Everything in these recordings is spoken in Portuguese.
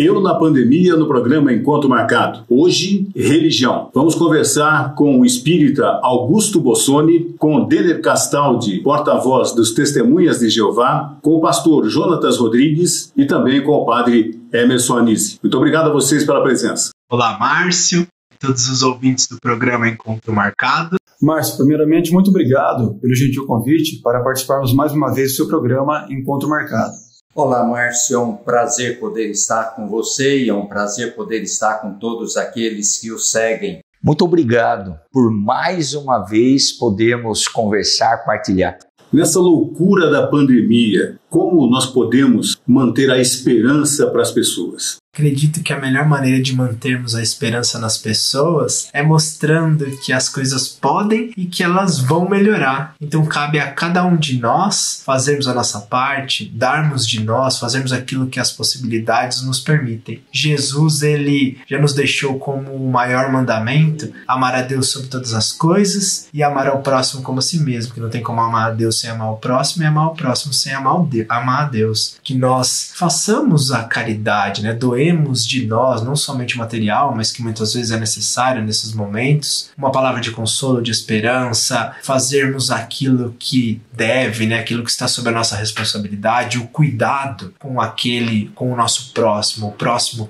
Eu na pandemia, no programa Encontro Marcado. Hoje, religião. Vamos conversar com o espírita Augusto Bossoni, com Denner Castaldi, porta-voz dos Testemunhas de Jeová, com o pastor Jonatas Rodrigues e também com o padre Emerson Anisi. Muito obrigado a vocês pela presença. Olá, Márcio, todos os ouvintes do programa Encontro Marcado. Márcio, primeiramente, muito obrigado pelo gentil convite para participarmos mais uma vez do seu programa Encontro Marcado. Olá, Márcio, é um prazer poder estar com você e é um prazer poder estar com todos aqueles que o seguem. Muito obrigado por mais uma vez podermos conversar, partilhar. Nessa loucura da pandemia, como nós podemos manter a esperança para as pessoas? Acredito que a melhor maneira de mantermos a esperança nas pessoas é mostrando que as coisas podem e que elas vão melhorar. Então cabe a cada um de nós fazermos a nossa parte, darmos de nós, fazermos aquilo que as possibilidades nos permitem. Jesus, ele já nos deixou como o maior mandamento, amar a Deus sobre todas as coisas e amar ao próximo como a si mesmo, que não tem como amar a Deus sem amar o próximo e amar o próximo sem amar a Deus. Que nós façamos a caridade, doemos de nós, não somente material, mas que muitas vezes é necessário nesses momentos, uma palavra de consolo, de esperança, fazermos aquilo que deve, aquilo que está sob a nossa responsabilidade, o cuidado com o nosso próximo, o próximo,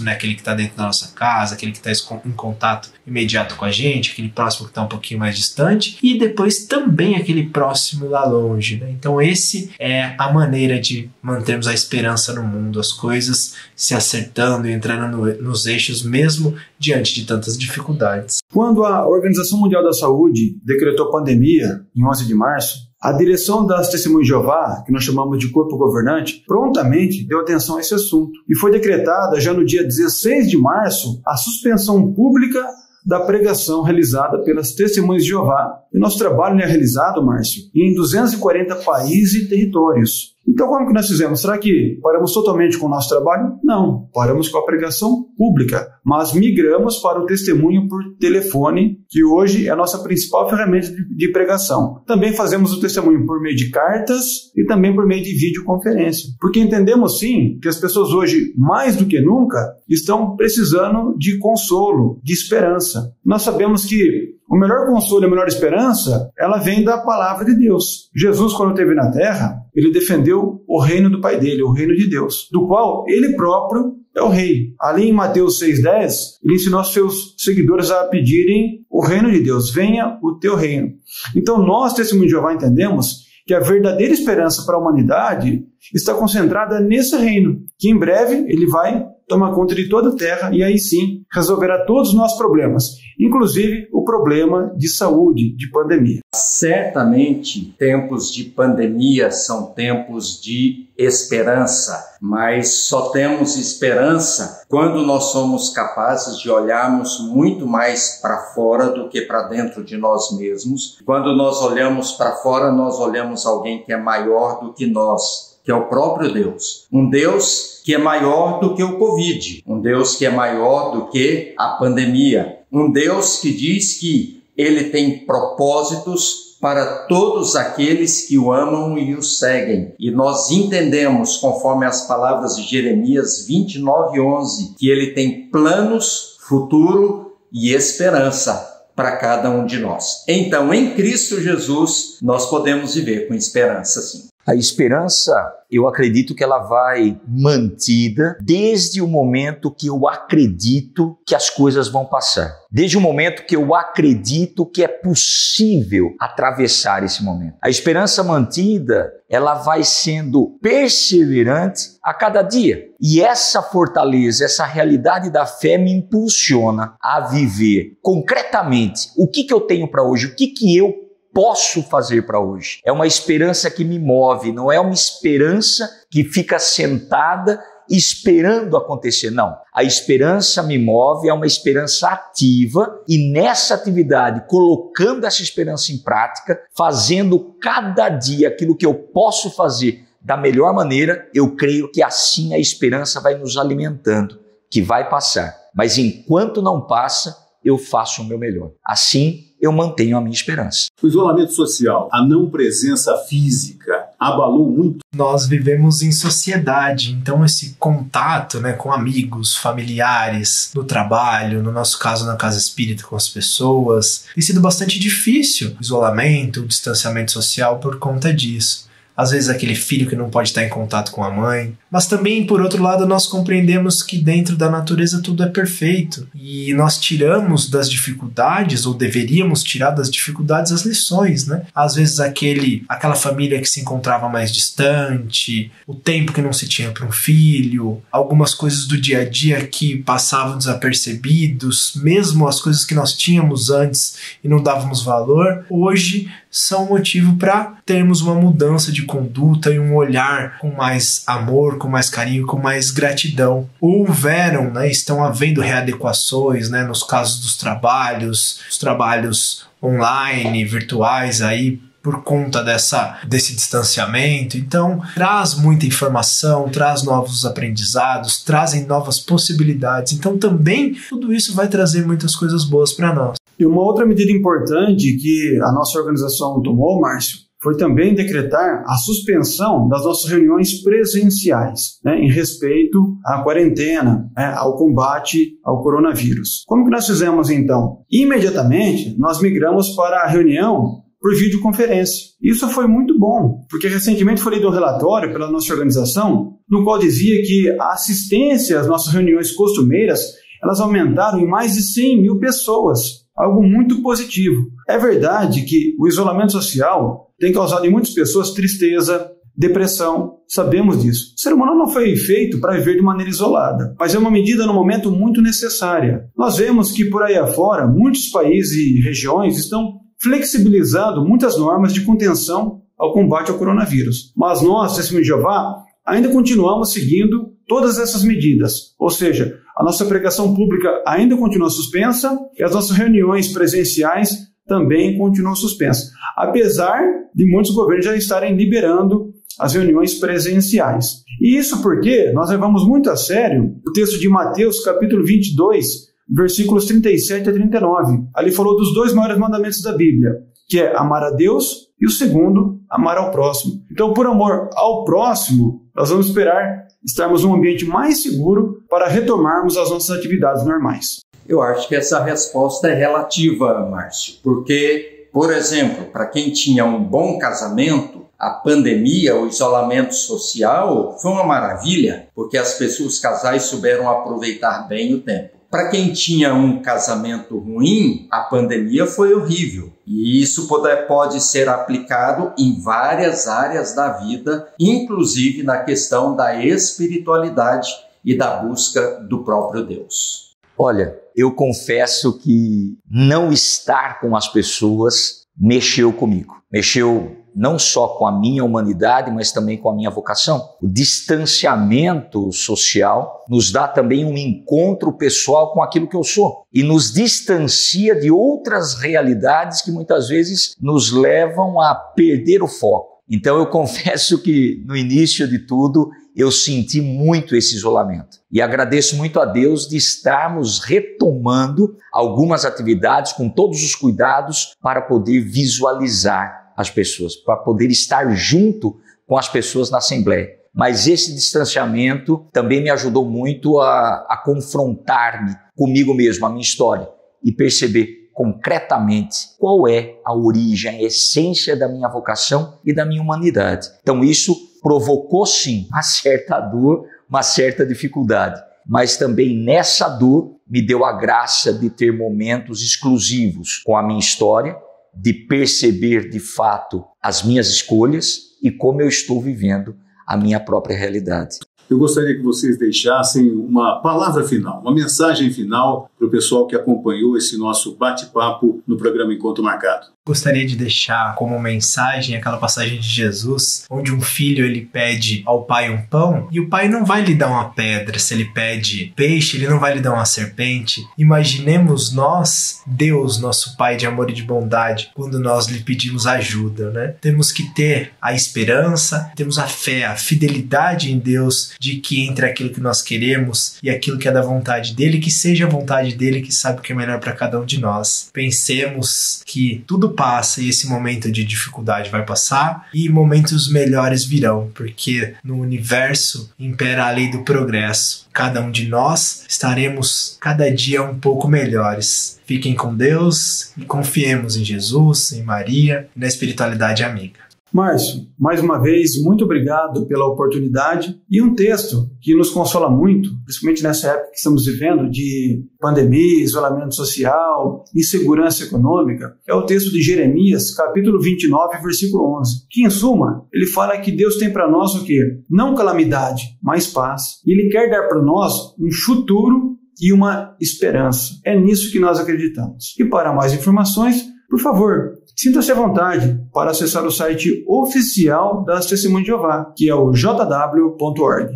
aquele que está dentro da nossa casa, aquele que está em contato imediato com a gente, aquele próximo que está um pouquinho mais distante, e depois também aquele próximo lá longe. Então esse é a maneira de mantermos a esperança no mundo, as coisas se acertando e entrando nos eixos mesmo diante de tantas dificuldades. Quando a Organização Mundial da Saúde decretou pandemia, em 11 de março, a direção das Testemunhas de Jeová, que nós chamamos de corpo governante, prontamente deu atenção a esse assunto. E foi decretada, já no dia 16 de março, a suspensão pública da pregação realizada pelas Testemunhas de Jeová. E nosso trabalho é realizado, Márcio, em 240 países e territórios. Então, como que nós fizemos? Será que paramos totalmente com o nosso trabalho? Não, paramos com a pregação pública, mas migramos para o testemunho por telefone, que hoje é a nossa principal ferramenta de pregação. Também fazemos o testemunho por meio de cartas e também por meio de videoconferência, porque entendemos sim que as pessoas hoje, mais do que nunca, estão precisando de consolo, de esperança. Nós sabemos que o melhor consolo e a melhor esperança, ela vem da palavra de Deus. Jesus, quando esteve na terra, ele defendeu o reino do Pai dele, o reino de Deus, do qual ele próprio é o rei. Ali em Mateus 6,10, ele ensinou aos seus seguidores a pedirem o reino de Deus, venha o teu reino. Então nós, Testemunhas de Jeová, entendemos que a verdadeira esperança para a humanidade está concentrada nesse reino, que em breve ele vai tomar conta de toda a terra e aí sim resolverá todos os nossos problemas, inclusive o problema de saúde, de pandemia. Certamente, tempos de pandemia são tempos de esperança, mas só temos esperança quando nós somos capazes de olharmos muito mais para fora do que para dentro de nós mesmos. Quando nós olhamos para fora, nós olhamos alguém que é maior do que nós, que é o próprio Deus. Um Deus que é maior do que o Covid, um Deus que é maior do que a pandemia, um Deus que diz que ele tem propósitos para todos aqueles que o amam e o seguem. E nós entendemos, conforme as palavras de Jeremias 29:11, que ele tem planos, futuro e esperança para cada um de nós. Então, em Cristo Jesus, nós podemos viver com esperança, sim. A esperança, eu acredito que ela vai mantida desde o momento que eu acredito que as coisas vão passar. Desde o momento que eu acredito que é possível atravessar esse momento. A esperança mantida, ela vai sendo perseverante a cada dia. E essa fortaleza, essa realidade da fé me impulsiona a viver concretamente o que eu tenho para hoje, o que eu posso fazer para hoje. É uma esperança que me move, não é uma esperança que fica sentada esperando acontecer, não. A esperança me move, é uma esperança ativa e nessa atividade, colocando essa esperança em prática, fazendo cada dia aquilo que eu posso fazer da melhor maneira, eu creio que assim a esperança vai nos alimentando, que vai passar. Mas enquanto não passa, eu faço o meu melhor. Assim, eu mantenho a minha esperança. O isolamento social, a não presença física, abalou muito? Nós vivemos em sociedade, então esse contato, né, com amigos, familiares, no trabalho, no nosso caso na casa espírita com as pessoas, tem sido bastante difícil. O isolamento, o distanciamento social por conta disso. Às vezes aquele filho que não pode estar em contato com a mãe. Mas também, por outro lado, nós compreendemos que dentro da natureza tudo é perfeito. E nós tiramos das dificuldades, ou deveríamos tirar das dificuldades as lições, né? Às vezes aquela família que se encontrava mais distante, o tempo que não se tinha para um filho, algumas coisas do dia a dia que passavam desapercebidos, mesmo as coisas que nós tínhamos antes e não dávamos valor, hoje são motivo para termos uma mudança de conduta e um olhar com mais amor, com mais carinho, com mais gratidão. Houveram, né, estão havendo readequações, né, nos casos dos trabalhos, os trabalhos online, virtuais aí, por conta desse distanciamento. Então, traz muita informação, traz novos aprendizados, trazem novas possibilidades. Então, também, tudo isso vai trazer muitas coisas boas para nós. E uma outra medida importante que a nossa organização tomou, Márcio, foi também decretar a suspensão das nossas reuniões presenciais, né, em respeito à quarentena, ao combate ao coronavírus. Como que nós fizemos então? Imediatamente, nós migramos para a reunião por videoconferência. Isso foi muito bom, porque recentemente foi lido um relatório pela nossa organização, no qual dizia que a assistência às nossas reuniões costumeiras, elas aumentaram em mais de 100 mil pessoas. Algo muito positivo. É verdade que o isolamento social tem causado em muitas pessoas tristeza, depressão, sabemos disso. O ser humano não foi feito para viver de maneira isolada, mas é uma medida no momento muito necessária. Nós vemos que por aí afora, muitos países e regiões estão flexibilizando muitas normas de contenção ao combate ao coronavírus. Mas nós, Testemunho de Jeová, ainda continuamos seguindo todas essas medidas, ou seja, a nossa pregação pública ainda continua suspensa e as nossas reuniões presenciais também continuam suspensas, apesar de muitos governos já estarem liberando as reuniões presenciais. E isso porque nós levamos muito a sério o texto de Mateus, capítulo 22, versículos 37 a 39. Ali falou dos 2 maiores mandamentos da Bíblia, que é amar a Deus e o segundo, amar ao próximo. Então, por amor ao próximo, nós vamos esperar estarmos num ambiente mais seguro para retomarmos as nossas atividades normais. Eu acho que essa resposta é relativa, Márcio, porque, por exemplo, para quem tinha um bom casamento, a pandemia, o isolamento social foi uma maravilha, porque os casais souberam aproveitar bem o tempo. Para quem tinha um casamento ruim, a pandemia foi horrível. E isso pode ser aplicado em várias áreas da vida, inclusive na questão da espiritualidade e da busca do próprio Deus. Olha, eu confesso que não estar com as pessoas mexeu comigo. Mexeu não só com a minha humanidade, mas também com a minha vocação. O distanciamento social nos dá também um encontro pessoal com aquilo que eu sou e nos distancia de outras realidades que muitas vezes nos levam a perder o foco. Então eu confesso que no início de tudo eu senti muito esse isolamento e agradeço muito a Deus de estarmos retomando algumas atividades com todos os cuidados para poder visualizar as pessoas, para poder estar junto com as pessoas na Assembleia. Mas esse distanciamento também me ajudou muito a confrontar-me comigo mesmo, a minha história, e perceber concretamente qual é a origem, a essência da minha vocação e da minha humanidade. Então isso provocou sim uma certa dor, uma certa dificuldade, mas também nessa dor me deu a graça de ter momentos exclusivos com a minha história, de perceber de fato as minhas escolhas e como eu estou vivendo a minha própria realidade. Eu gostaria que vocês deixassem uma palavra final, uma mensagem final para o pessoal que acompanhou esse nosso bate-papo no programa Encontro Marcado. Gostaria de deixar como mensagem aquela passagem de Jesus, onde um filho ele pede ao pai um pão e o pai não vai lhe dar uma pedra. Se ele pede peixe, ele não vai lhe dar uma serpente. Imaginemos nós, Deus, nosso Pai de amor e de bondade, quando nós lhe pedimos ajuda, né? Temos que ter a esperança, temos a fé, a fidelidade em Deus, de que entre aquilo que nós queremos e aquilo que é da vontade dele, que seja a vontade dele, que sabe o que é melhor para cada um de nós. Pensemos que tudo passa e esse momento de dificuldade vai passar e momentos melhores virão, porque no universo impera a lei do progresso. Cada um de nós estaremos cada dia um pouco melhores. Fiquem com Deus e confiemos em Jesus, em Maria e na espiritualidade amiga. Márcio, mais uma vez, muito obrigado pela oportunidade e um texto que nos consola muito, principalmente nessa época que estamos vivendo de pandemia, isolamento social, insegurança econômica, é o texto de Jeremias, capítulo 29, versículo 11, que em suma, ele fala que Deus tem para nós o quê? Não calamidade, mas paz. E Ele quer dar para nós um futuro e uma esperança. É nisso que nós acreditamos. E para mais informações, por favor, sinta-se à vontade para acessar o site oficial das Testemunhas de Jeová, que é o jw.org.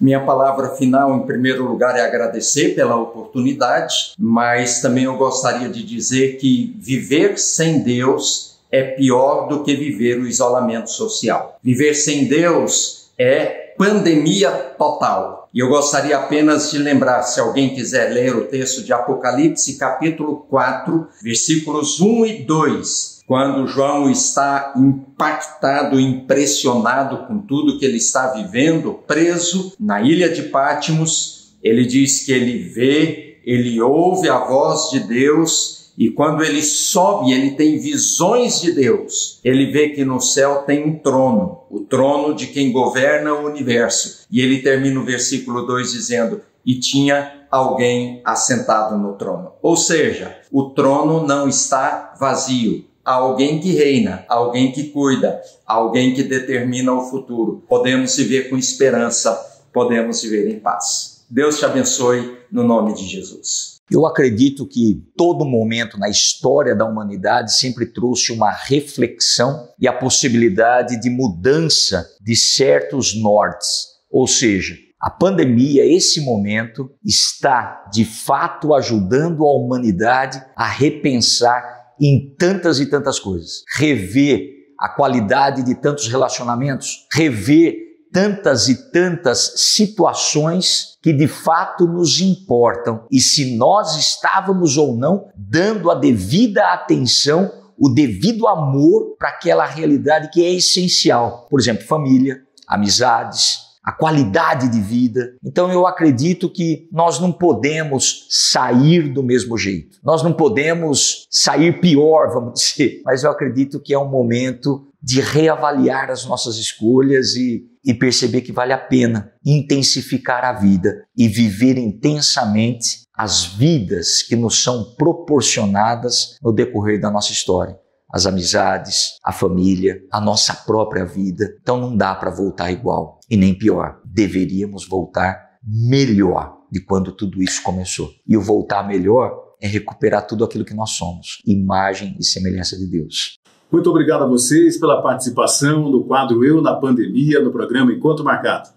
Minha palavra final, em primeiro lugar, é agradecer pela oportunidade, mas também eu gostaria de dizer que viver sem Deus é pior do que viver o isolamento social. Viver sem Deus é pandemia total. E eu gostaria apenas de lembrar, se alguém quiser ler o texto de Apocalipse, capítulo 4, versículos 1 e 2, quando João está impactado, impressionado com tudo que ele está vivendo, preso na ilha de Patmos, ele diz que ele vê, ele ouve a voz de Deus, e quando ele sobe, ele tem visões de Deus. Ele vê que no céu tem um trono, o trono de quem governa o universo. E ele termina o versículo 2 dizendo, e tinha alguém assentado no trono. Ou seja, o trono não está vazio. Há alguém que reina, alguém que cuida, alguém que determina o futuro. Podemos viver com esperança, podemos viver em paz. Deus te abençoe no nome de Jesus. Eu acredito que todo momento na história da humanidade sempre trouxe uma reflexão e a possibilidade de mudança de certos nortes. Ou seja, a pandemia, esse momento, está de fato ajudando a humanidade a repensar em tantas e tantas coisas. Rever a qualidade de tantos relacionamentos, rever tantas e tantas situações que de fato nos importam e se nós estávamos ou não dando a devida atenção, o devido amor para aquela realidade que é essencial. Por exemplo, família, amizades, a qualidade de vida. Então eu acredito que nós não podemos sair do mesmo jeito. Nós não podemos sair pior, vamos dizer. Mas eu acredito que é um momento de reavaliar as nossas escolhas e perceber que vale a pena intensificar a vida e viver intensamente as vidas que nos são proporcionadas no decorrer da nossa história. As amizades, a família, a nossa própria vida. Então não dá para voltar igual e nem pior. Deveríamos voltar melhor de quando tudo isso começou. E o voltar melhor é recuperar tudo aquilo que nós somos, imagem e semelhança de Deus. Muito obrigado a vocês pela participação no quadro Eu na Pandemia, no programa Encontro Marcado.